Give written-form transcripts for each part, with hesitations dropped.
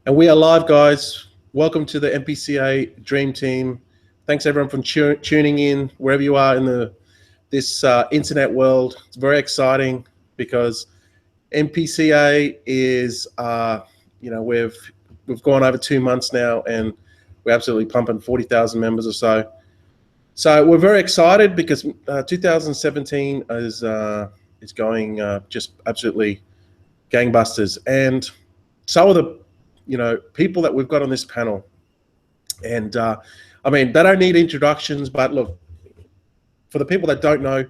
And we are live, guys. Welcome to the MPCA Dream Team. Thanks everyone for tuning in wherever you are in this internet world. It's very exciting because MPCA is, we've gone over 2 months now, and we're absolutely pumping 40,000 members or so. So we're very excited because 2017 is going just absolutely gangbusters, and so are the people that we've got on this panel. And they don't need introductions, but look, for the people that don't know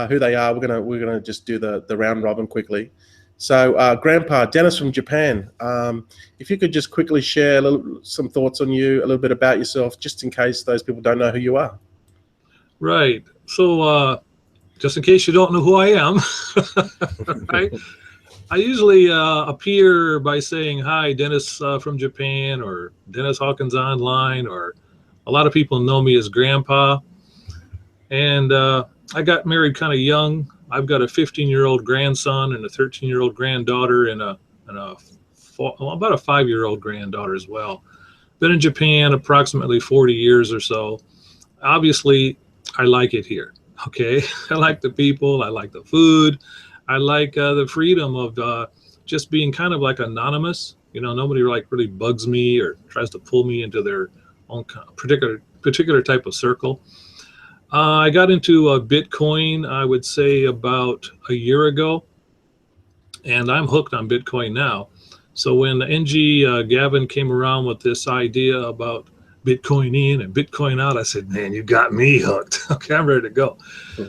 who they are, we're gonna just do the round robin quickly. So Grandpa Dennis from Japan, if you could just quickly share some thoughts on you, a little bit about yourself, just in case those people don't know who you are. Right. So just in case you don't know who I am, right? I usually appear by saying, hi, Dennis from Japan, or Dennis Hawkins Online, or a lot of people know me as Grandpa. And I got married kind of young. I've got a 15-year-old grandson and a 13-year-old granddaughter and about a 5-year-old granddaughter as well. Been in Japan approximately 40 years or so. Obviously, I like it here. Okay. I like the people. I like the food. I like the freedom of just being kind of like anonymous. Nobody really bugs me or tries to pull me into their own particular type of circle. I got into Bitcoin, I would say, about a year ago, and I'm hooked on Bitcoin now. So when NG Gavin came around with this idea about Bitcoin in and Bitcoin out, I said, man, you got me hooked. Okay, I'm ready to go.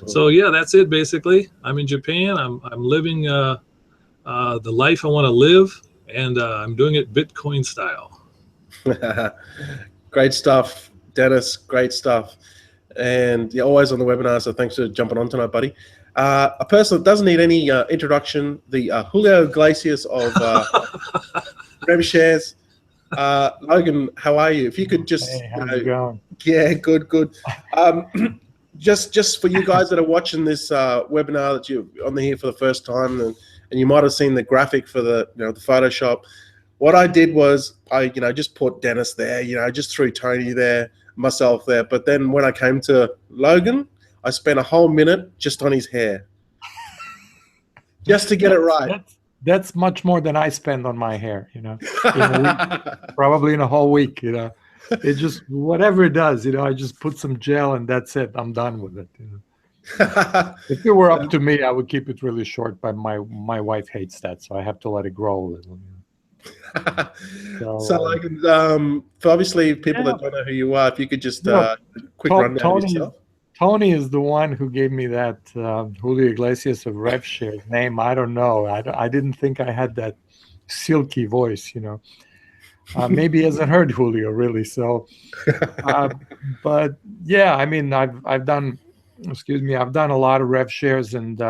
So yeah, that's it basically. I'm in Japan. I'm living the life I want to live, and I'm doing it Bitcoin style. Great stuff, Dennis. Great stuff. And you're always on the webinar, so thanks for jumping on tonight, buddy. A person that doesn't need any introduction, the Julio Iglesias of Rev Shares. Logan, how are you? If you could just, hey, how's it going? Yeah, good. Just for you guys that are watching this webinar, that you're on here for the first time, and you might have seen the graphic for the the Photoshop. What I did was I just put Dennis there, just threw Tony there, myself there. But then when I came to Logan, I spent a whole minute just on his hair, just to get it right. That's much more than I spend on my hair, in a week, probably in a whole week. It just, whatever it does, I just put some gel and that's it. I'm done with it. If it were up to me, I would keep it really short, but my wife hates that, so I have to let it grow a little. So for obviously people that don't know who you are, if you could just quick rundown of yourself. Tony is the one who gave me that Julio Iglesias of Rev Shares name. I don't know. I didn't think I had that silky voice, Maybe he hasn't heard Julio really. So, but yeah, I've done a lot of Rev Shares, and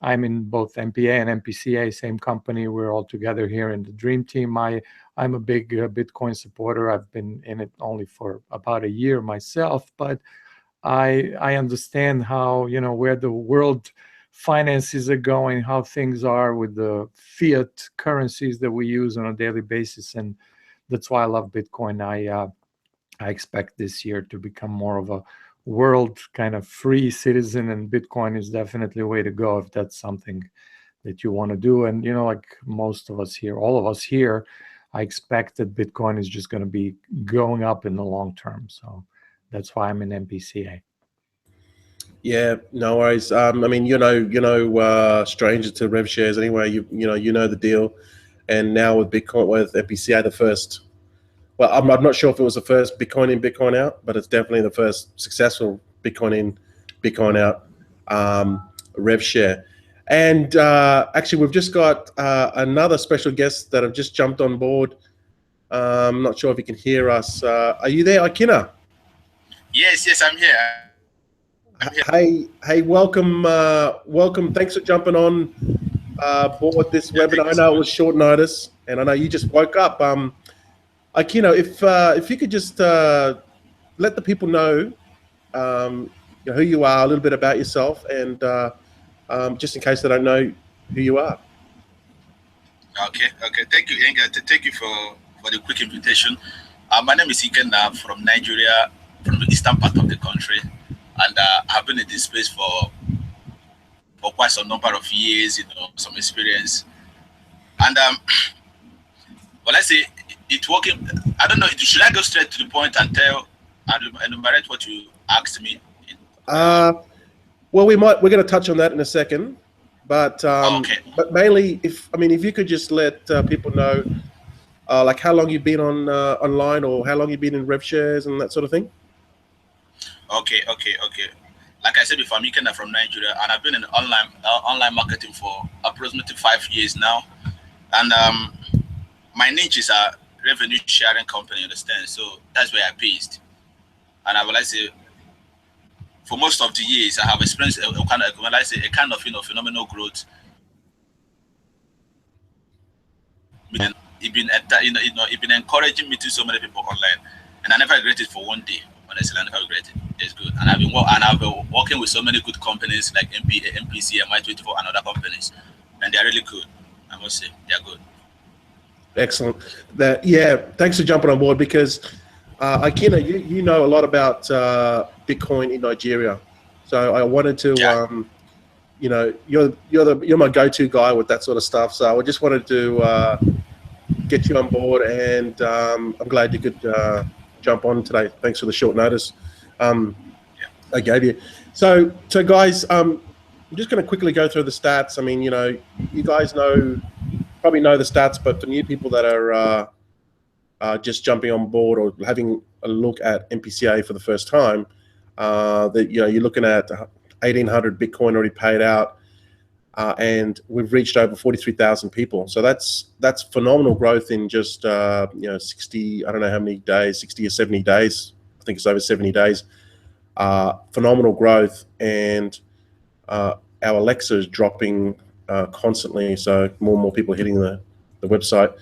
I'm in both MPA and MPCA, same company. We're all together here in the Dream Team. I'm a big Bitcoin supporter. I've been in it only for about a year myself, but I understand how, where the world finances are going, how things are with the fiat currencies that we use on a daily basis. And that's why I love Bitcoin. I expect this year to become more of a world kind of free citizen, and Bitcoin is definitely a way to go if that's something that you want to do. And, like most of us here, all of us here, I expect that Bitcoin is just going to be going up in the long term. So that's why I'm in MPCA. Yeah, no worries. Stranger to Rev Shares anyway. You know the deal. And now with Bitcoin, with MPCA, the first. Well, I'm not sure if it was the first Bitcoin in, Bitcoin out, but it's definitely the first successful Bitcoin in, Bitcoin out Rev Share. And actually, we've just got another special guest that have just jumped on board. I'm not sure if you can hear us. Are you there, Akina? Yes, I'm here. Hey, welcome. Thanks for jumping on board this webinar. I know it was short notice, and I know you just woke up. Akina, if you could just let the people know who you are, a little bit about yourself, and just in case they don't know who you are. Okay. Thank you, Inga. Thank you for for the quick invitation. My name is Ikenna from Nigeria, from the eastern part of the country, and I've been in this space for quite some number of years, some experience. And well, let's say it's working. I don't know. Should I go straight to the point and enumerate what you asked me? Well, we're going to touch on that in a second, but okay. But mainly, if you could just let people know, like how long you've been on online, or how long you've been in rev shares and that sort of thing. Okay. Like I said before, I'm Ikenna from Nigeria, and I've been in online marketing for approximately 5 years now. And my niche is a revenue sharing company, understand? So that's where I'm based. And I would like to say, for most of the years, I have experienced a kind of phenomenal growth. It's been encouraging me to so many people online, and I never regret it for one day. Honestly, I never regret it. It's good, and I've been working with so many good companies like MPCA, My24, and other companies, and they're really good. I must say, they're good. Excellent. Thanks for jumping on board, because Ikenna, you know a lot about Bitcoin in Nigeria, so I wanted to, you're my go-to guy with that sort of stuff. So I just wanted to get you on board, and I'm glad you could jump on today. Thanks for the short notice I gave you. So guys, I'm just going to quickly go through the stats. I mean, you guys probably know the stats, but for new people that are just jumping on board or having a look at MPCA for the first time, that you're looking at 1,800 Bitcoin already paid out, and we've reached over 43,000 people. So that's phenomenal growth in just 60, I don't know how many days, 60 or 70 days. I think it's over 70 days. Phenomenal growth, and our Alexa is dropping constantly, so more and more people are hitting the website.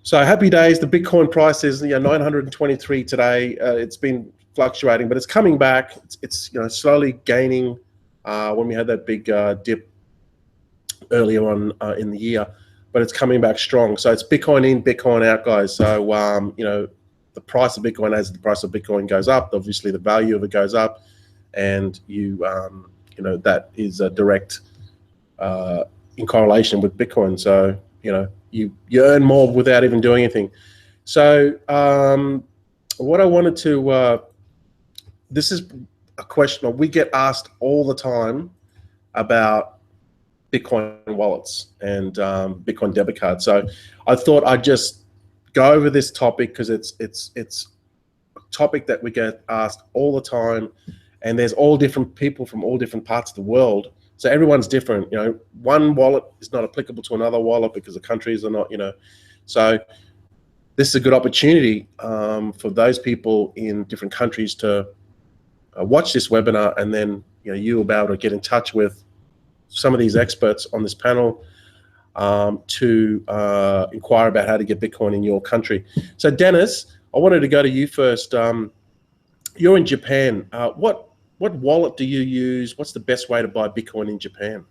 So happy days. The Bitcoin price is 923 today. It's been fluctuating, but it's coming back. It's slowly gaining. When we had that big dip earlier on in the year, but it's coming back strong. So it's Bitcoin in, Bitcoin out, guys. So the price of Bitcoin, as the price of Bitcoin goes up, obviously the value of it goes up, and that is a direct in correlation with Bitcoin. So you earn more without even doing anything. So what I wanted to this is a question we get asked all the time about Bitcoin wallets and Bitcoin debit cards. So I thought I'd just go over this topic, because it's a topic that we get asked all the time, and there's all different people from all different parts of the world. So everyone's different. One wallet is not applicable to another wallet because the countries are not. So this is a good opportunity for those people in different countries to watch this webinar, and then you'll be able to get in touch with some of these experts on this panel to inquire about how to get Bitcoin in your country. So Dennis, I wanted to go to you first. You're in Japan. What wallet do you use? What's the best way to buy Bitcoin in Japan?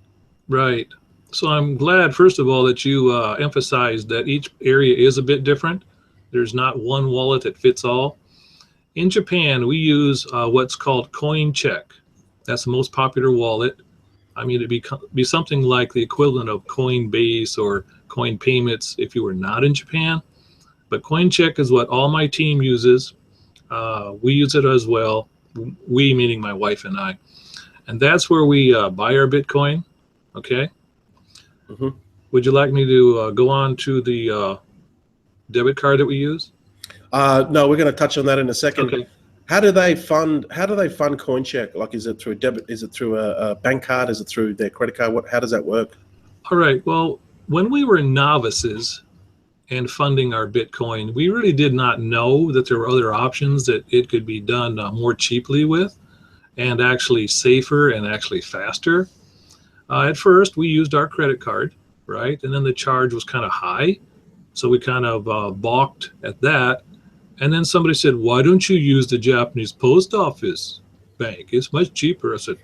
Right. So I'm glad, first of all, that you emphasized that each area is a bit different. There's not one wallet that fits all. In Japan, we use what's called CoinCheck. That's the most popular wallet. I mean, it'd be something like the equivalent of Coinbase or Coin Payments if you were not in Japan. But CoinCheck is what all my team uses. We use it as well. We, meaning my wife and I. And that's where we buy our Bitcoin. Okay. Mm-hmm. Would you like me to go on to the debit card that we use? No, we're going to touch on that in a second. Okay. How do they fund CoinCheck? Like, is it through a debit? Is it through a bank card? Is it through their credit card? How does that work? All right. Well, when we were novices and funding our Bitcoin, we really did not know that there were other options that it could be done more cheaply with, and actually safer and actually faster. At first, we used our credit card, right? And then the charge was kind of high. So we kind of balked at that. And then somebody said, why don't you use the Japanese post office bank? It's much cheaper. I said,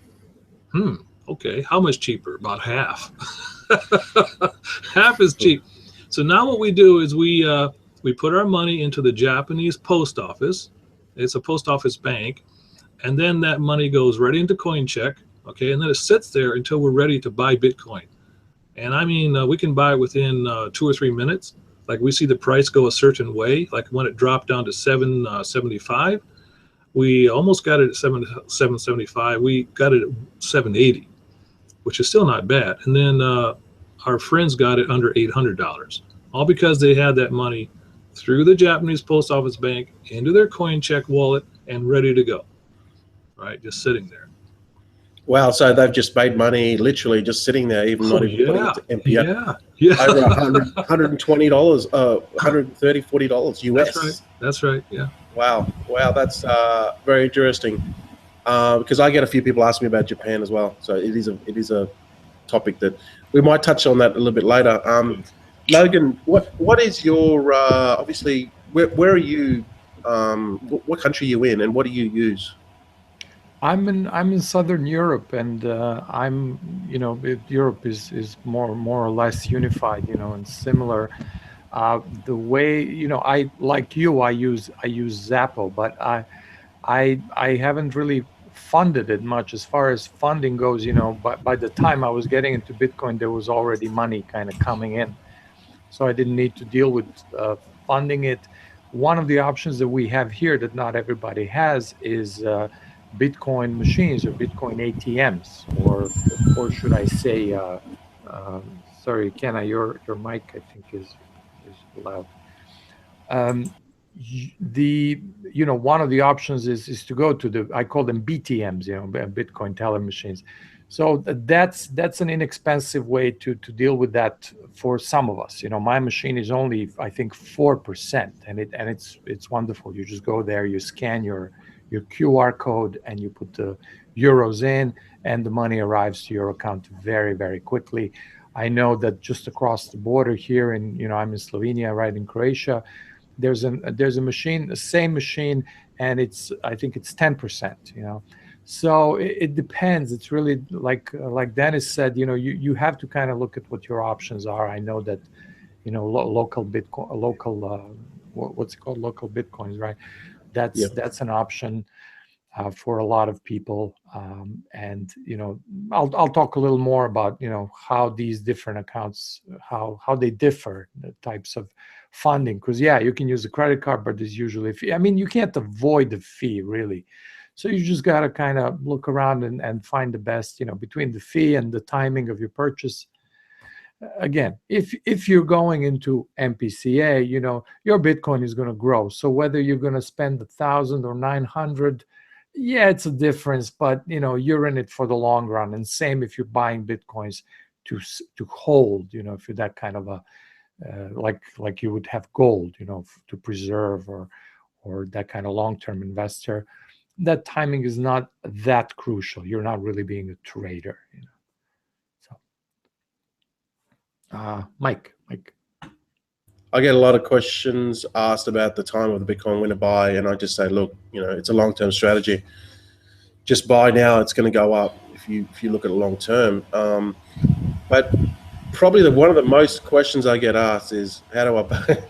okay, how much cheaper? About half. Half is cheap. So now what we do is we we put our money into the Japanese post office. It's a post office bank. And then that money goes right into CoinCheck. Okay. And then it sits there until we're ready to buy Bitcoin. And I mean, we can buy it within 2 or 3 minutes. Like we see the price go a certain way. Like when it dropped down to 7.75, we almost got it at 7.75. We got it at 7.80, which is still not bad. And then our friends got it under $800, all because they had that money through the Japanese post office bank into their CoinCheck wallet and ready to go, right? Just sitting there. Wow, so they've just made money literally just sitting there, even not even putting it to MPA. Yeah. Over $120, $130, $40 US. That's right. Yeah. Wow, that's very interesting. Because I get a few people asking me about Japan as well. So it is a topic that we might touch on that a little bit later. Logan, what is your obviously where are you? What country are you in, and what do you use? I'm in Southern Europe, and Europe is more or less unified, and similar. The way I like you, I use Zappo, but I haven't really funded it much as far as funding goes. But by the time I was getting into Bitcoin, there was already money kind of coming in, so I didn't need to deal with funding it. One of the options that we have here that not everybody has is Bitcoin machines or Bitcoin ATMs, or should I say, sorry, Kenna, your mic I think is loud. One of the options is to go to I call them BTMs, Bitcoin teller machines. So that's an inexpensive way to deal with that for some of us. My machine is only I think 4%, and it's wonderful. You just go there, you scan your QR code, and you put the euros in, and the money arrives to your account very, very quickly. I know that just across the border here I'm in Slovenia, right in Croatia, there's a machine, the same machine, and I think it's 10%, So it depends. It's really like Dennis said, you have to kind of look at what your options are. I know that, local Bitcoin, what's it called? Local Bitcoins, right? That's an option for a lot of people. And, I'll talk a little more about, how these different accounts, how they differ, the types of funding. Because, you can use a credit card, but there's usually a fee. I mean, you can't avoid the fee, really. So you just got to kind of look around and find the best, between the fee and the timing of your purchase. Again, if you're going into MPCA, your Bitcoin is going to grow. So whether you're going to spend 1,000 or 900, it's a difference, but you're in it for the long run. And same if you're buying Bitcoins to hold, if you're that kind of a like you would have gold, to preserve or that kind of long-term investor. That timing is not that crucial. You're not really being a trader, So, Mike. I get a lot of questions asked about the time of the Bitcoin when to buy, and I just say, look, it's a long-term strategy. Just buy now; it's going to go up if you look at it long term. But probably one of the most questions I get asked is, how do I buy?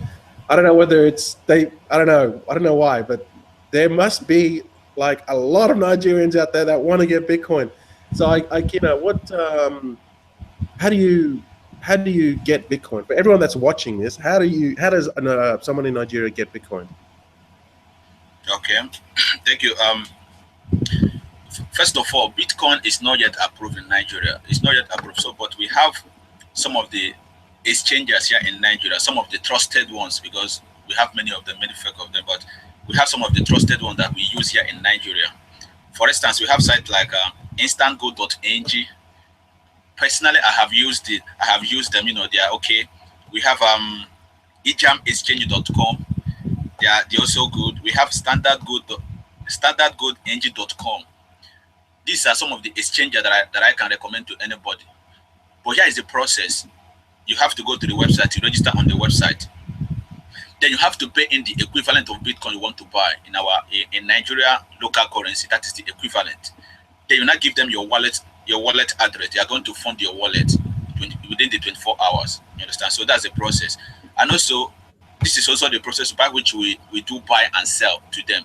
I don't know whether I don't know why, but there must be like a lot of Nigerians out there that want to get Bitcoin. So how do you get Bitcoin? For everyone that's watching this, how does someone in Nigeria get Bitcoin? Okay, thank you. First of all, Bitcoin is not yet approved in Nigeria. It's not yet approved. But we have some of the exchanges here in Nigeria, some of the trusted ones, because we have many of them, many fake of them, but we have some of the trusted ones that we use here in Nigeria. For instance, we have sites like instantgo.ng. Personally, I have used them. They are okay. We have ejamexchange.com. They're also good. We have standardgoodng.com. These are some of the exchanges that I can recommend to anybody. But here is the process. You have to go to the website, you register on the website. Then you have to pay in the equivalent of Bitcoin you want to buy in Nigeria local currency. That is the equivalent. Then you now give them your wallet address. They are going to fund your wallet within the 24 hours. You understand? So that's the process. And also, this is also the process by which we do buy and sell to them.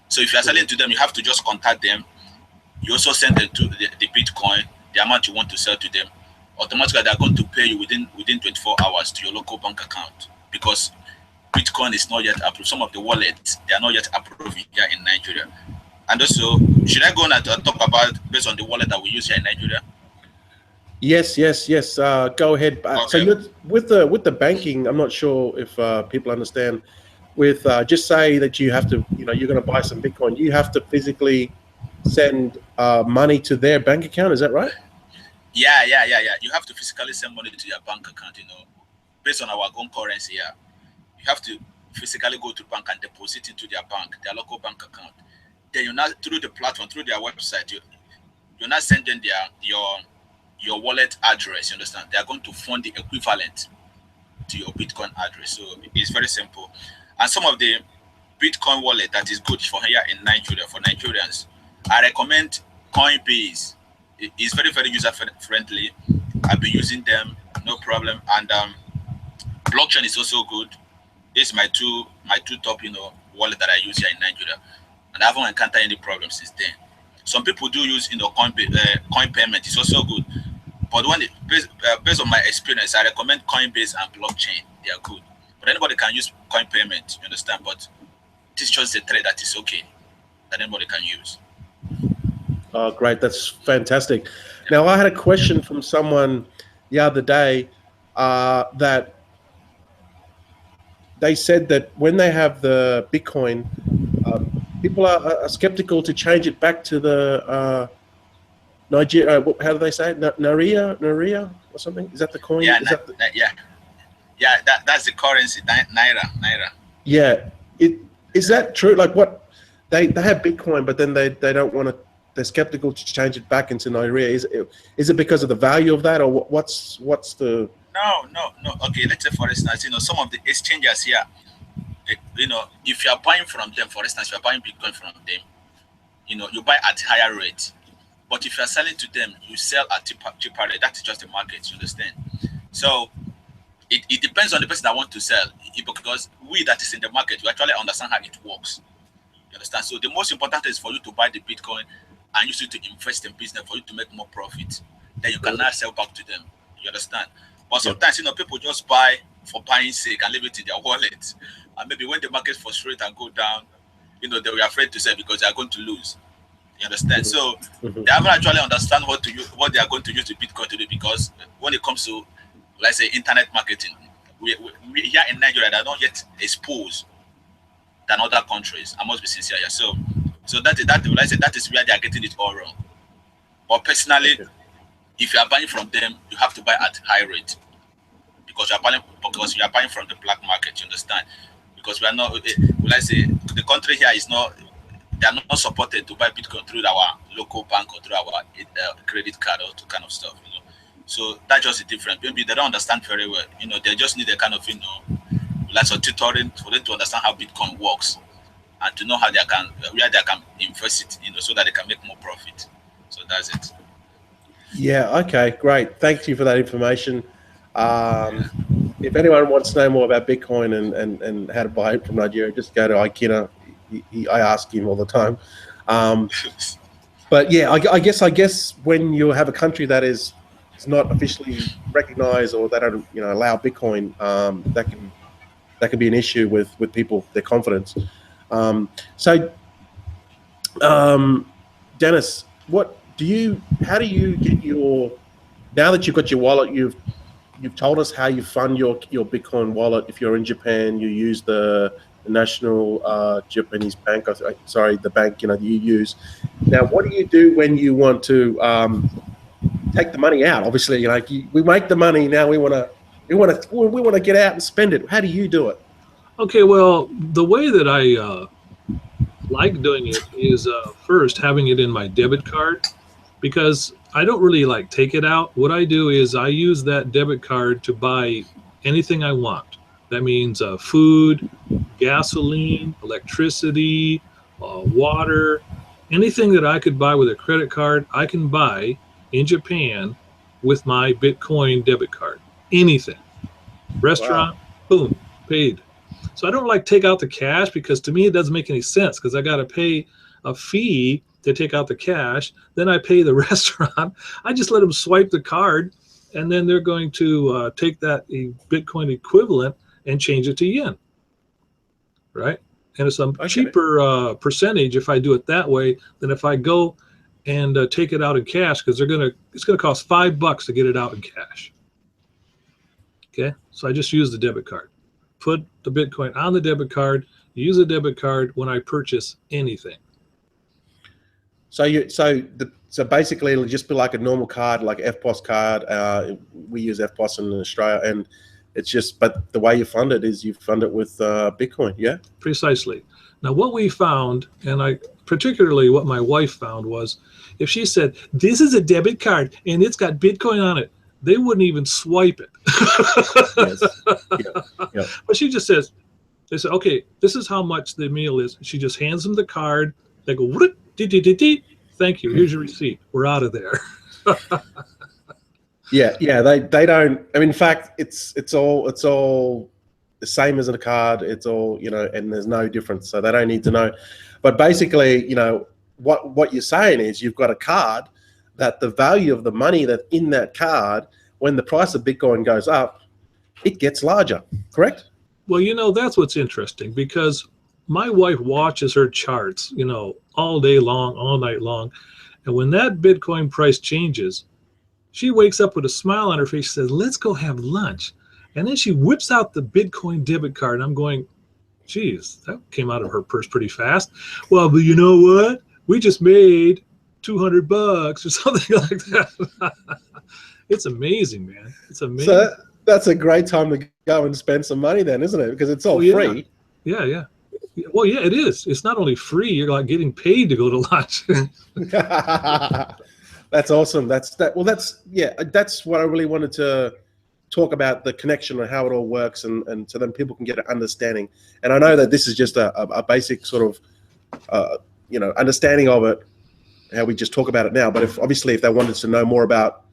So if you are selling to them, you have to just contact them. You also send them to the Bitcoin, the amount you want to sell to them. Automatically, they're going to pay you within 24 hours to your local bank account, because Bitcoin is not yet approved. Some of the wallets, they are not yet approved here in Nigeria. And also, should I go on and talk about based on the wallet that we use here in Nigeria? Yes. Go ahead. Okay. So you're, with the banking, I'm not sure if people understand. With just say that you have to, you're going to buy some Bitcoin. You have to physically send money to their bank account. Is that right? Yeah. You have to physically send money to your bank account. Based on our own currency here, you have to physically go to the bank and deposit into their bank, their local bank account. Then you now through the platform, through their website, you're not sending your wallet address. You understand? They are going to fund the equivalent to your Bitcoin address. So it's very simple. And some of the Bitcoin wallet that is good for here in Nigeria, for Nigerians, I recommend Coinbase. It's very, very user friendly. I've been using them, no problem. And blockchain is also good. It's my two top, wallet that I use here in Nigeria, and I haven't encountered any problems since then. Some people do use, coin payment. It's also good. But based on my experience, I recommend Coinbase and blockchain. They are good. But anybody can use coin payment, you understand? But this is just a trade that is okay, that anybody can use. Oh, great. That's fantastic. Now, I had a question from someone the other day that they said that when they have the Bitcoin, people are skeptical to change it back to the Nigeria. How do they say it? Naira or something? Is that the coin? Yeah, that's the currency, Naira. Yeah. Is that true? Like what they have Bitcoin, but then they don't want to. They're skeptical to change it back into Naira. Is it because of the value of that, or what's the? No. Okay, let's say for instance, some of the exchanges here, if you are buying from them, for instance, if you are buying Bitcoin from them, you buy at higher rate. But if you are selling to them, you sell at cheaper rate. That is just the market, you understand? So it depends on the person that wants to sell, because we that is in the market, we actually understand how it works. You understand? So the most important thing is for you to buy the Bitcoin and use it to invest in business for you to make more profit. Then you can now sell back to them. You understand? But sometimes, people just buy for buying sake and leave it in their wallet. And maybe when the market frustrates and go down, they were afraid to sell because they are going to lose. You understand? So they haven't actually understand what they are going to use the Bitcoin to do, because when it comes to, let's say, internet marketing, we here in Nigeria, they are not yet exposed than other countries. I must be sincere here. So that is where they are getting it all wrong. But personally, if you are buying from them, you have to buy at high rate, because you are buying from the black market. You understand? Because we are not. Let's say the country here is not. They are not supported to buy Bitcoin through our local bank or through our credit card or kind of stuff. So that's just the difference. Maybe they don't understand very well. They just need a kind of like a tutoring for them to understand how Bitcoin works and to know how where they can invest it, so that they can make more profit. So that's it. Yeah. Okay. Great. Thank you for that information. If anyone wants to know more about Bitcoin and how to buy it from Nigeria, just go to Ikena. I ask him all the time. But yeah, I guess when you have a country that is not officially recognized, or they don't allow Bitcoin, that can be an issue with people, their confidence. Dennis, how do you get now that you've got your wallet, you've told us how you fund your Bitcoin wallet. If you're in Japan, you use the national Japanese bank, the bank you use. Now, what do you do when you want to take the money out? Obviously, we make the money now. We want to get out and spend it. How do you do it? Okay, well, the way that I like doing it is first having it in my debit card, because I don't really take it out. What I do is I use that debit card to buy anything I want. That means food, gasoline, electricity, water, anything that I could buy with a credit card, I can buy in Japan with my Bitcoin debit card. Anything. Restaurant, boom, paid. So I don't like take out the cash, because to me it doesn't make any sense, because I got to pay a fee to take out the cash. Then I pay the restaurant. I just let them swipe the card, and then they're going to take that Bitcoin equivalent and change it to yen, right? And it's a cheaper percentage if I do it that way than if I go and take it out in cash, because it's gonna cost $5 to get it out in cash. Okay, so I just use the debit card. Put the Bitcoin on the debit card. Use the debit card when I purchase anything. So basically it'll just be like a normal card, like FPOS card. We use FPOS in Australia, and it's just, but the way you fund it is you fund it with Bitcoin, yeah? Precisely. Now, what we found, and particularly what my wife found, was if she said, this is a debit card and it's got Bitcoin on it, they wouldn't even swipe it. Yes. Yeah. But she just says, they said, okay, this is how much the meal is. She just hands them the card. They go, thank you, here's your receipt. We're out of there. Yeah, they don't. I mean, in fact, it's all the same as in a card. It's all, and there's no difference. So they don't need to know. But basically, what you're saying is you've got a card that the value of the money that's in that card, when the price of Bitcoin goes up, it gets larger. Correct? Well, that's what's interesting, because my wife watches her charts, all day long, all night long, and when that Bitcoin price changes, she wakes up with a smile on her face, says, let's go have lunch. And then she whips out the Bitcoin debit card. And I'm going, geez, that came out of her purse pretty fast. Well, but you know what? We just made $200 or something like that. It's amazing, man. It's amazing. So that's a great time to go and spend some money then, isn't it? Because it's all free. Yeah. Well, yeah, it is. It's not only free, you're like getting paid to go to lunch. That's awesome. That's what I really wanted to talk about, the connection and how it all works, and so then people can get an understanding. And I know that this is just a basic sort of understanding of it, how we just talk about it now. But if they wanted to know more about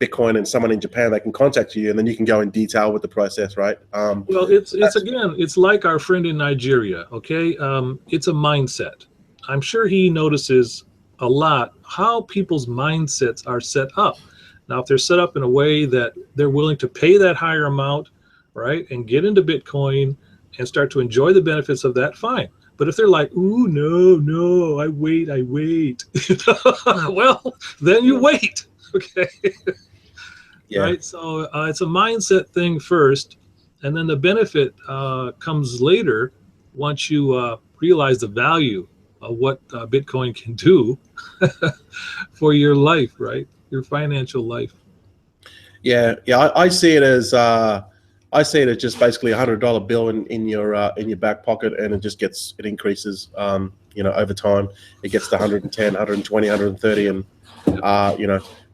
Bitcoin and someone in Japan, they can contact you, and then you can go in detail with the process, right? Well, it's like our friend in Nigeria. Okay, it's a mindset. I'm sure he notices a lot how people's mindsets are set up. Now, if they're set up in a way that they're willing to pay that higher amount, right, and get into Bitcoin and start to enjoy the benefits of that, fine. But if they're like, ooh, no, I wait, well, then you wait, okay? Yeah. Right, so it's a mindset thing first, and then the benefit comes later once you realize the value of what Bitcoin can do for your life, right? Your financial life. Yeah. I see it as just basically $100 bill in your back pocket, and it increases over time. It gets to 110, 120, 130, and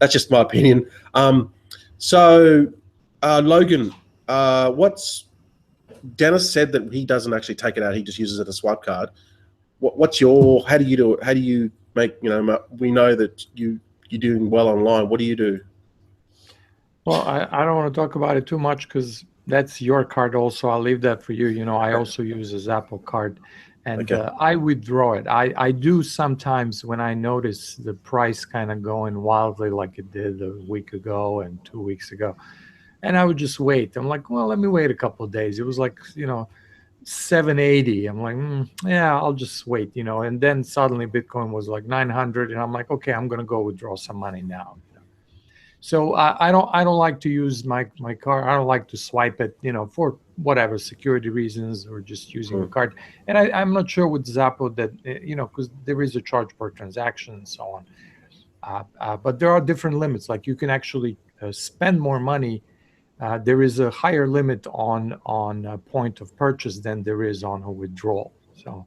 that's just my opinion. So Logan, Dennis said that he doesn't actually take it out; he just uses it as a swipe card. How do you do it? How do you make, we know that you're doing well online. What do you do? Well, I don't want to talk about it too much because that's your card also. I'll leave that for you. I also use a Zappo card, and Okay. I withdraw it. I do sometimes when I notice the price kind of going wildly like it did a week ago and 2 weeks ago, and I would just wait. I'm like, well, let me wait a couple of days. It was like, 780. I'm like, yeah, I'll just wait, and then suddenly Bitcoin was like 900, and I'm like, okay, I'm gonna go withdraw some money now. So I don't like to use my card. I don't like to swipe it, for whatever security reasons or just using the card. And I'm not sure with Zappo that because there is a charge per transaction and so on. But there are different limits. Like you can actually spend more money. There is a higher limit on a point of purchase than there is on a withdrawal. So,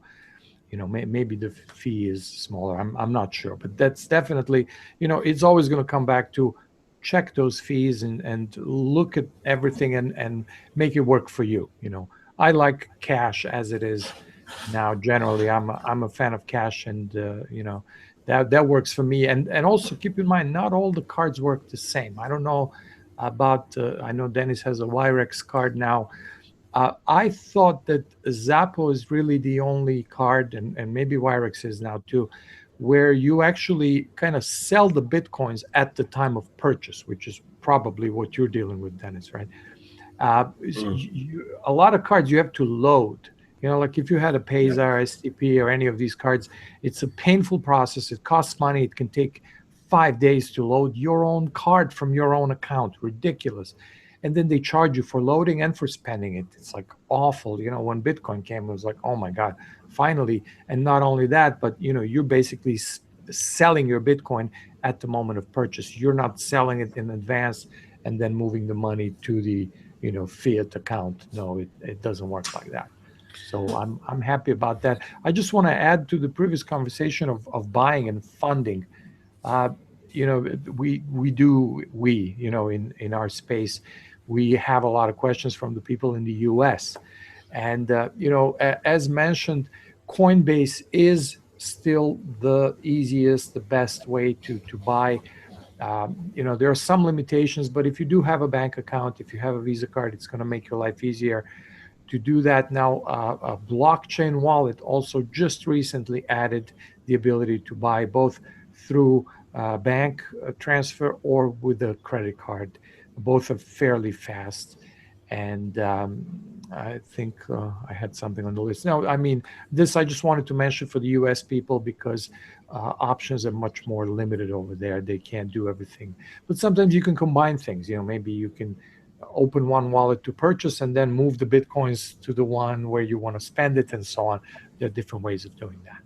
maybe the fee is smaller. I'm not sure, but that's definitely, it's always going to come back to check those fees and look at everything and make it work for you. I like cash as it is now. Generally, I'm a fan of cash, and that works for me. And also keep in mind, not all the cards work the same. I don't know about I know Dennis has a Wirex card now. I thought that Zappo is really the only card, and maybe Wirex is now too, where you actually kind of sell the Bitcoins at the time of purchase, which is probably what you're dealing with, Dennis, right? A lot of cards you have to load. You know, like if you had a Payzar, STP, or any of these cards, it's a painful process. It costs money. It can take 5 days to load your own card from your own account. Ridiculous. And then they charge you for loading and for spending it. It's like awful. You know, when Bitcoin came, it was like, oh my God, finally. And not only that, but you know, you're basically selling your Bitcoin at the moment of purchase. You're not selling it in advance and then moving the money to the, you know, fiat account. No, it doesn't work like that. So I'm happy about that. I just want to add to the previous conversation of buying and funding. You know, we you know, in our space, we have a lot of questions from the people in the US. And, you know, as mentioned, Coinbase is still the easiest, the best way to buy. You know, there are some limitations, but if you do have a bank account, if you have a Visa card, it's going to make your life easier to do that. Now, a blockchain wallet also just recently added the ability to buy both through bank transfer or with a credit card. Both are fairly fast. And I think I had something on the list. No, I mean, this I just wanted to mention for the US people because options are much more limited over there. They can't do everything. But sometimes you can combine things. You know, maybe you can open one wallet to purchase and then move the Bitcoins to the one where you want to spend it and so on. There are different ways of doing that.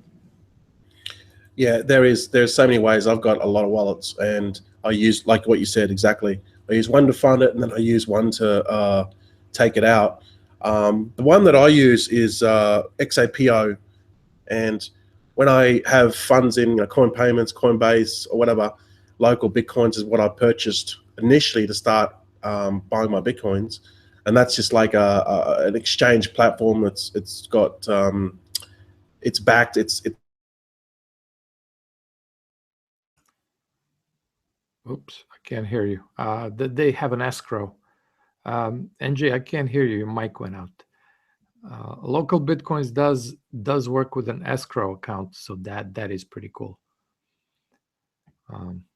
Yeah, there's so many ways. I've got a lot of wallets, and I use, like what you said exactly. I use one to fund it, and then I use one to take it out. The one that I use is XAPO, and when I have funds in Coin Payments, Coinbase, or whatever, local Bitcoins is what I purchased initially to start buying my Bitcoins, and that's just like an exchange platform. It's got it's backed. Oops, I can't hear you. They have an escrow. NJ, I can't hear you. Your mic went out. Local Bitcoins does work with an escrow account, so that is pretty cool.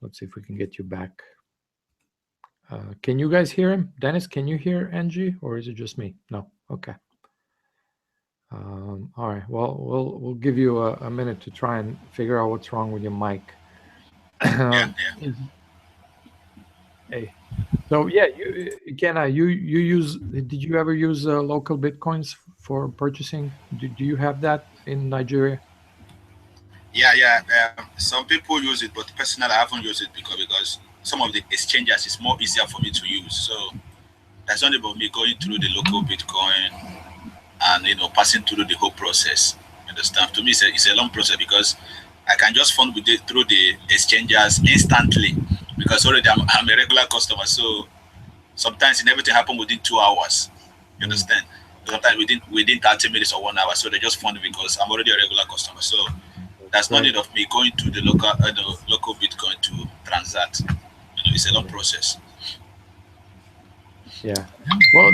Let's see if we can get you back. Can you guys hear him? Dennis, can you hear NG, or is it just me? No. Okay. All right. Well, we'll give you a minute to try and figure out what's wrong with your mic. Hey, so yeah, you use. Did you ever use local Bitcoins for purchasing? Do you have that in Nigeria? Yeah. Some people use it, but personally, I haven't used it because some of the exchanges is more easier for me to use. So that's not about me going through the local Bitcoin and passing through the whole process. Understand? To me, it's a long process because I can just fund with it through the exchanges instantly because already I'm a regular customer. So sometimes everything happens within 2 hours. You understand? Sometimes within 30 minutes or 1 hour. So they just fund me because I'm already a regular customer. So there's no need of me going to the local Bitcoin to transact. It's a long process. Yeah, well,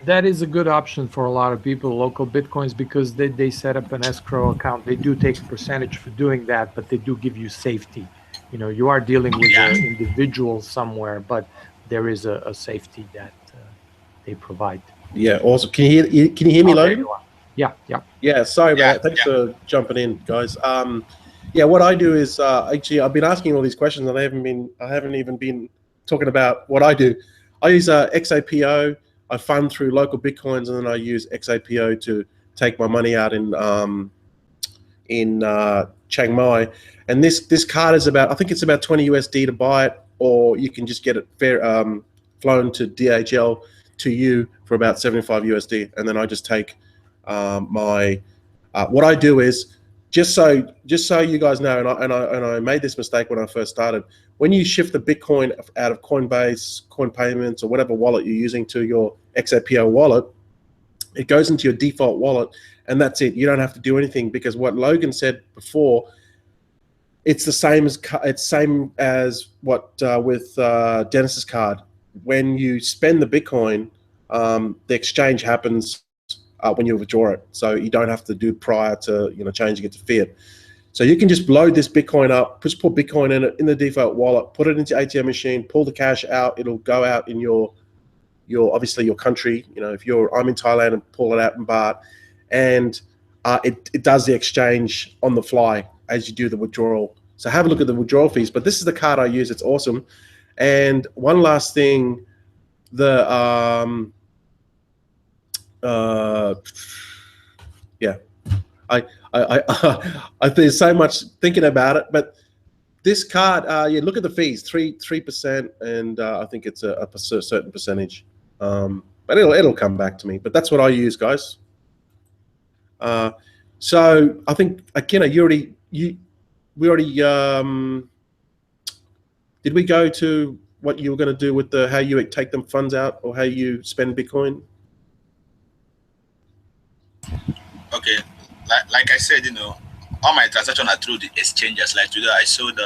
that is a good option for a lot of people, local Bitcoins, because they set up an escrow account. They do take a percentage for doing that, but they do give you safety. You are dealing with an individual somewhere, but there is a safety that they provide. Yeah, awesome. Can you hear me, Logan? Yeah. Sorry about that. Thanks for jumping in, guys. Yeah, what I do is actually I've been asking all these questions, and I haven't even been talking about what I do. I use XAPO. I fund through local Bitcoins, and then I use XAPO to take my money out in Chiang Mai. And this card is I think it's about 20 USD to buy it, or you can just get it flown to DHL to you for about 75 USD, and then I just take what I do is just so you guys know, and I made this mistake when I first started. When you shift the Bitcoin out of Coinbase, Coin Payments, or whatever wallet you're using to your XAPO wallet, it goes into your default wallet, and that's it. You don't have to do anything, because what Logan said before, it's the same as what with Dennis's card. When you spend the Bitcoin the exchange happens when you withdraw it, so you don't have to do prior to changing it to fiat. So you can just load this Bitcoin up, just put Bitcoin in it in the default wallet, put it into ATM machine, pull the cash out. It'll go out in your obviously your country. If I'm in Thailand, and pull it out in baht, and it does the exchange on the fly as you do the withdrawal. So have a look at the withdrawal fees. But this is the card I use. It's awesome. And one last thing, yeah, I there's so much thinking about it, but this card, look at the fees, 3%, and I think it's a certain percentage. But it'll come back to me. But that's what I use, guys. So I think Akina, we already did we go to what you were going to do with how you take them funds out or how you spend Bitcoin? Okay, like I said, all my transactions are through the exchanges. Like today, I sold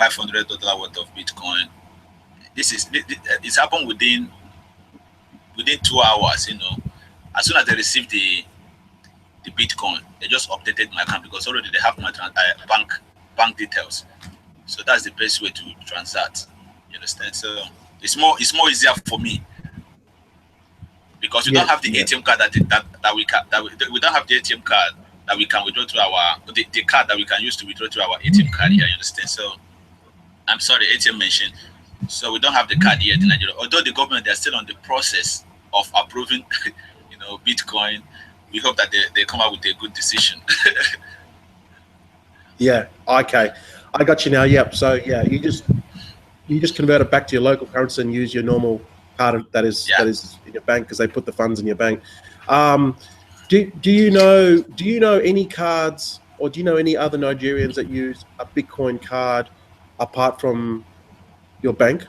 $500 worth of Bitcoin. It's happened within 2 hours. As soon as they received the Bitcoin, they just updated my account because already they have my bank details. So that's the best way to transact. You understand? So it's more easier for me because we don't have the ATM card that we don't have the ATM card that we can withdraw to the card that we can use to withdraw to our ATM card here. You understand? So I'm sorry, ATM machine. So we don't have the card yet in Nigeria. Although the government, they're still on the process of approving, Bitcoin. We hope that they come out with a good decision. Yeah. Okay. I got you now. Yep. So yeah, you just convert it back to your local currency and use your normal card that is in your bank because they put the funds in your bank. Do you know any cards, or do you know any other Nigerians that use a Bitcoin card apart from your bank?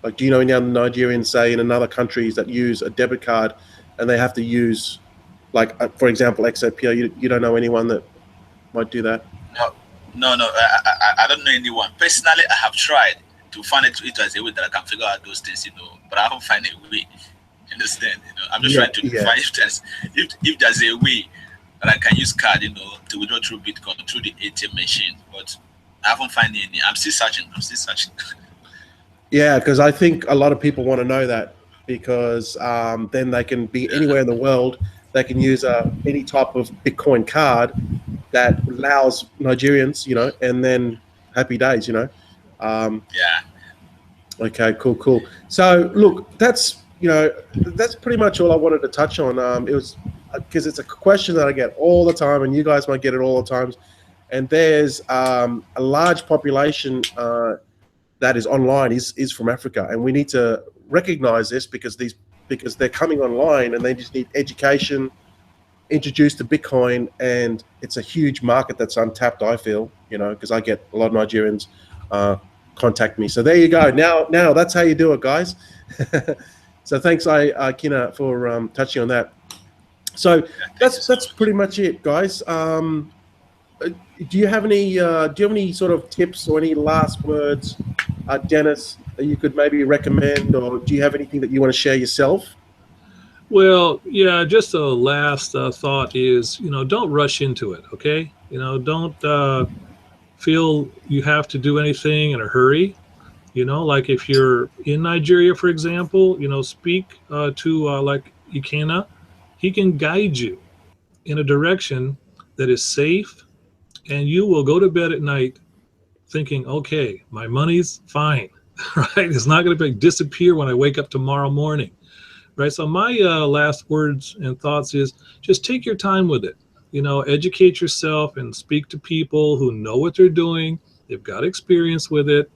Like, do you know any other Nigerians, say, in another countries that use a debit card and they have to use, like, for example, XOPO? You don't know anyone that might do that? No. I don't know anyone. Personally, I have tried to find it as a way that I can figure out those things, but I haven't found a way. You understand? I'm just trying to find if there's a way that I can use card, to withdraw through Bitcoin through the ATM machine. But I haven't found any. I'm still searching. Yeah, because I think a lot of people want to know that, because then they can be anywhere in the world. They can use any type of Bitcoin card that allows Nigerians, and then happy days, Yeah. Okay, cool. So look, that's pretty much all I wanted to touch on. It was because it's a question that I get all the time, and you guys might get it all the times. And there's a large population that is online is from Africa, and we need to recognize this because they're coming online and they just need education, introduced to Bitcoin, and it's a huge market that's untapped, I feel, because I get a lot of Nigerians contact me. So there you go. Now that's how you do it, guys. So thanks, Kina, for touching on that. So that's pretty much it, guys. Do you have any sort of tips or any last words, Dennis, that you could maybe recommend, or do you have anything that you want to share yourself? Well, yeah, just a last thought is, don't rush into it, okay? Don't feel you have to do anything in a hurry. Like if you're in Nigeria, for example, speak to like Ikena. He can guide you in a direction that is safe, and you will go to bed at night thinking, okay, my money's fine, right? It's not going to disappear when I wake up tomorrow morning. Right. So my last words and thoughts is just take your time with it. Educate yourself and speak to people who know what they're doing. They've got experience with it.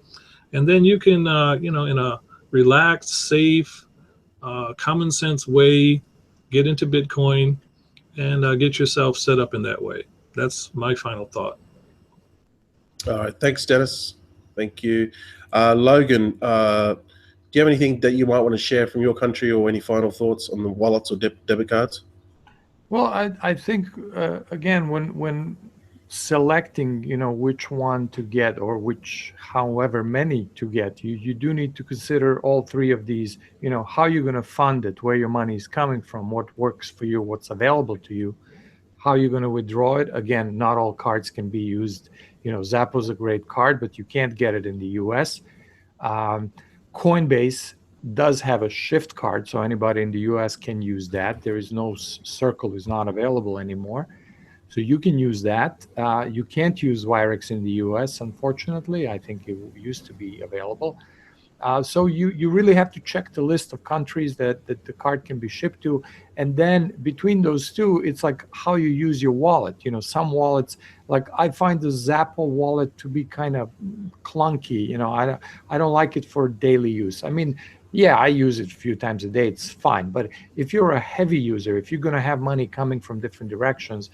And then you can, in a relaxed, safe, common sense way, get into Bitcoin and get yourself set up in that way. That's my final thought. All right. Thanks, Dennis. Thank you. Logan, do you have anything that you might want to share from your country, or any final thoughts on the wallets or debit cards? Well, I think, again, when selecting, which one to get or which however many to get, you do need to consider all three of these, how you're going to fund it, where your money is coming from, what works for you, what's available to you, how you're going to withdraw it. Again, not all cards can be used. Zappo's a great card, but you can't get it in the US. Coinbase does have a Shift card, so anybody in the US can use that. There is no Circle is not available anymore. So you can use that. You can't use Wirex in the US, unfortunately. I think it used to be available. So you really have to check the list of countries that the card can be shipped to. And then between those two, it's like how you use your wallet. Some wallets, like I find the Zappo wallet to be kind of clunky. I don't like it for daily use. I mean, yeah, I use it a few times a day. It's fine. But if you're a heavy user, if you're going to have money coming from different directions,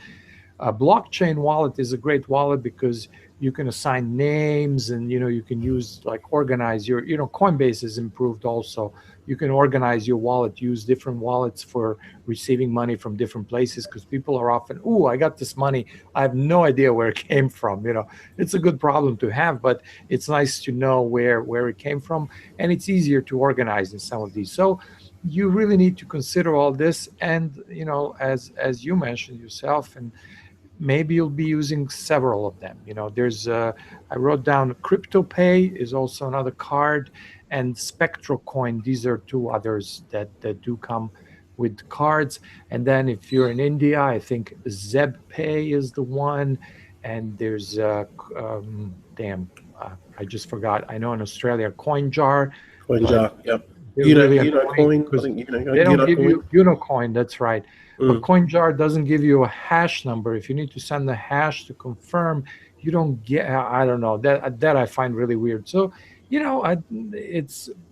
a blockchain wallet is a great wallet because you can assign names and you can use, like, organize your, Coinbase is improved also. You can organize your wallet, use different wallets for receiving money from different places, because people are often, I got this money, I have no idea where it came from. It's a good problem to have, but it's nice to know where it came from, and it's easier to organize in some of these. So you really need to consider all this, and as you mentioned yourself, and maybe you'll be using several of them. There's I wrote down CryptoPay is also another card, and SpectroCoin. These are two others that do come with cards. And then if you're in India, I think ZebPay is the one, and there's I just forgot. I know in Australia, CoinJar. Yep. Coin, I think they don't give you Unocoin. That's right. But CoinJar doesn't give you a hash number. If you need to send the hash to confirm, you don't get. I don't know, that I find really weird. So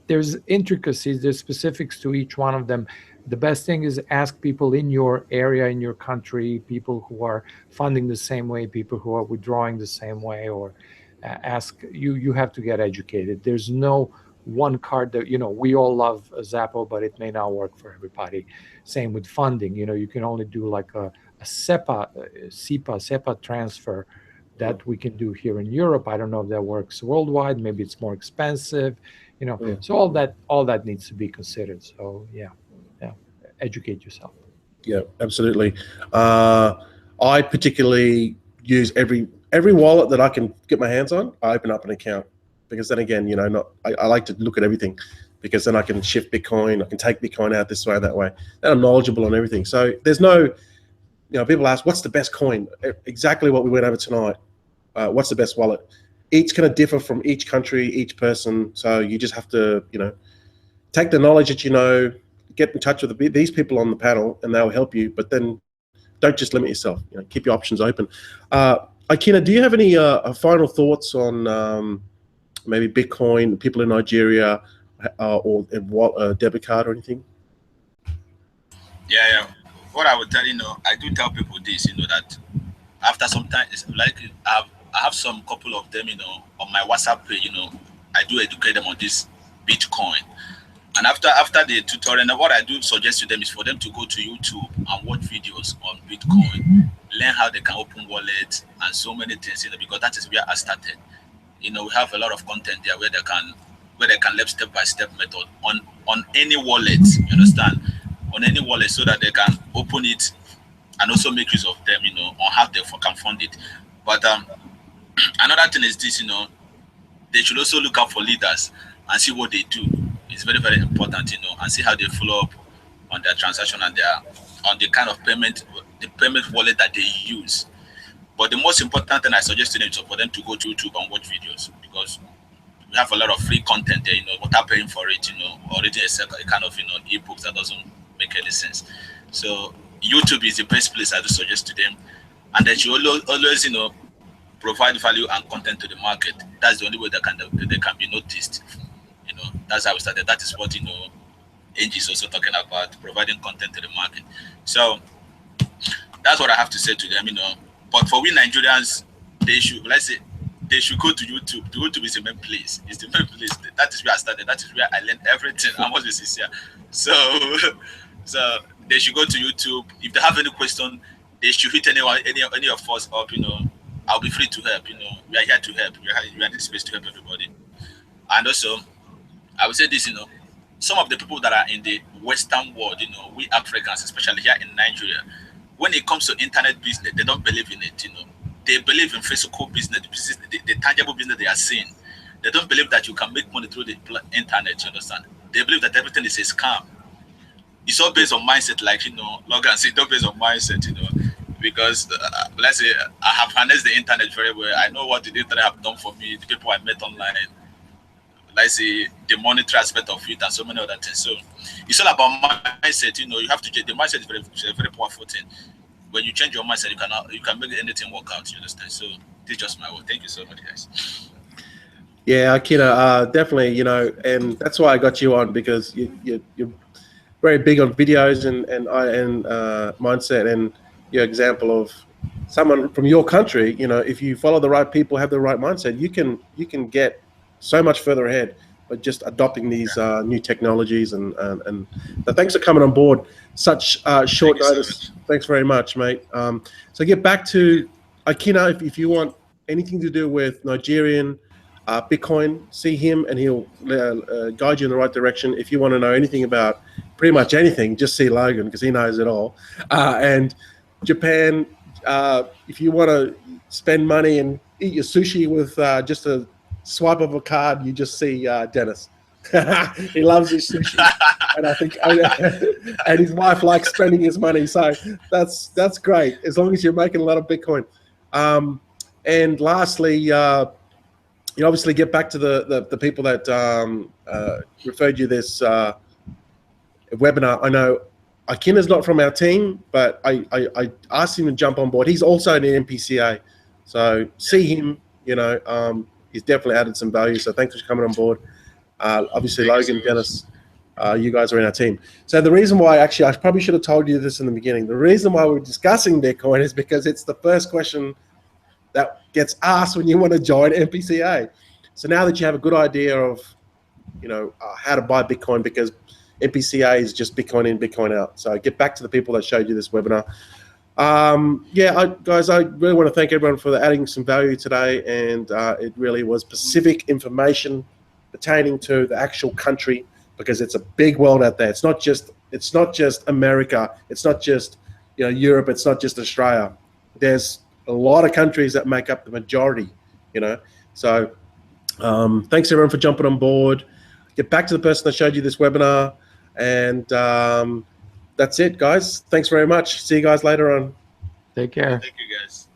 there's intricacies, there's specifics to each one of them. The best thing is ask people in your area, in your country, people who are funding the same way, people who are withdrawing the same way, or ask. You have to get educated. There's no one card that, we all love Zappo, but it may not work for everybody. Same with funding. You can only do like a SEPA transfer that we can do here in Europe. I don't know if that works worldwide. Maybe it's more expensive. So all that needs to be considered. So yeah, educate yourself. Yeah, absolutely. I particularly use every wallet that I can get my hands on. I open up an account, because then again, I like to look at everything, because then I can shift Bitcoin, I can take Bitcoin out this way and that way. And I'm knowledgeable on everything. So there's no, people ask, what's the best coin? Exactly what we went over tonight. What's the best wallet? Each going to differ from each country, each person. So you just have to, take the knowledge that get in touch with these people on the panel, and they'll help you. But then don't just limit yourself. Keep your options open. Akina, do you have any final thoughts on maybe Bitcoin, people in Nigeria, or a debit card or anything? Yeah. What I would tell I do tell people this, that after some time, it's like I have some couple of them, on my WhatsApp page, I do educate them on this Bitcoin. And after the tutorial, what I do suggest to them is for them to go to YouTube and watch videos on Bitcoin, learn how they can open wallets and so many things, because that is where I started. We have a lot of content there where they can learn step-by-step method on any wallet, you understand? On any wallet, so that they can open it and also make use of them, on how they can fund it. But another thing is this, they should also look out for leaders and see what they do. It's very, very important, and see how they follow up on their transaction and on the kind of payment wallet that they use. But the most important thing I suggest to them is for them to go to YouTube and watch videos, because we have a lot of free content there, without paying for it, already a kind of, ebooks that doesn't make any sense. So YouTube is the best place I do suggest to them. And that you always, provide value and content to the market. That's the only way they can be noticed. That's how we started. That is what, Angie is also talking about, providing content to the market. So that's what I have to say to them, But for we Nigerians, they should go to YouTube. The YouTube is the main place. It's the main place. That is where I started. That is where I learned everything. I must be sincere. So they should go to YouTube. If they have any question, they should hit any of us up, I'll be free to help. You know, we are here to help. We are in this space to help everybody. And also, I would say this, you know, some of the people that are in the Western world, you know, we Africans, especially here in Nigeria, when it comes to internet business, they don't believe in it, you know. They believe in physical business, the tangible business they are seeing. They don't believe that you can make money through the internet, you understand? They believe that everything is a scam. It's all based on mindset, like, you know, Logan said, it's all based on mindset, you know, because let's say I have harnessed the internet very well. I know what the internet have done for me, the people I met online, let's say the monetary aspect of it and so many other things. So it's all about mindset, you know. You have to change the mindset. Is a very powerful thing. When you change your mindset, you can make anything work out, you understand? So this is just my word. Thank you so much, guys. Yeah, Akina, definitely, you know, and that's why I got you on, because you're very big on videos and mindset, and your example of someone from your country. You know, if you follow the right people, have the right mindset, you can get so much further ahead by just adopting these new technologies. And so thanks for coming on board such short notice. So thanks very much, mate. So get back to Akina. If you want anything to do with Nigerian Bitcoin, see him and he'll guide you in the right direction. If you want to know anything about pretty much anything, just see Logan, because he knows it all. And Japan, if you want to spend money and eat your sushi with just a swipe of a card, you just see Dennis. He loves his sushi, and I think, and his wife likes spending his money. So that's great, as long as you're making a lot of Bitcoin. And lastly, you obviously get back to the people that referred you this webinar. I know Akina's not from our team, but I asked him to jump on board. He's also in the MPCA, so see him. You know, he's definitely added some value. So thanks for coming on board. Obviously, Logan, Dennis, you guys are in our team. So the reason why, actually, I probably should have told you this in the beginning. The reason why we're discussing Bitcoin is because it's the first question that gets asked when you want to join MPCA. So now that you have a good idea of, you know, how to buy Bitcoin, because MPCA is just Bitcoin in, Bitcoin out. So get back to the people that showed you this webinar. Guys, I really want to thank everyone for adding some value today, and it really was specific information pertaining to the actual country, because it's a big world out there. It's not just America. It's not just, you know, Europe. It's not just Australia. There's a lot of countries that make up the majority, you know. So thanks everyone for jumping on board. Get back to the person that showed you this webinar, and that's it, guys. Thanks very much. See you guys later on. Take care. Thank you, guys.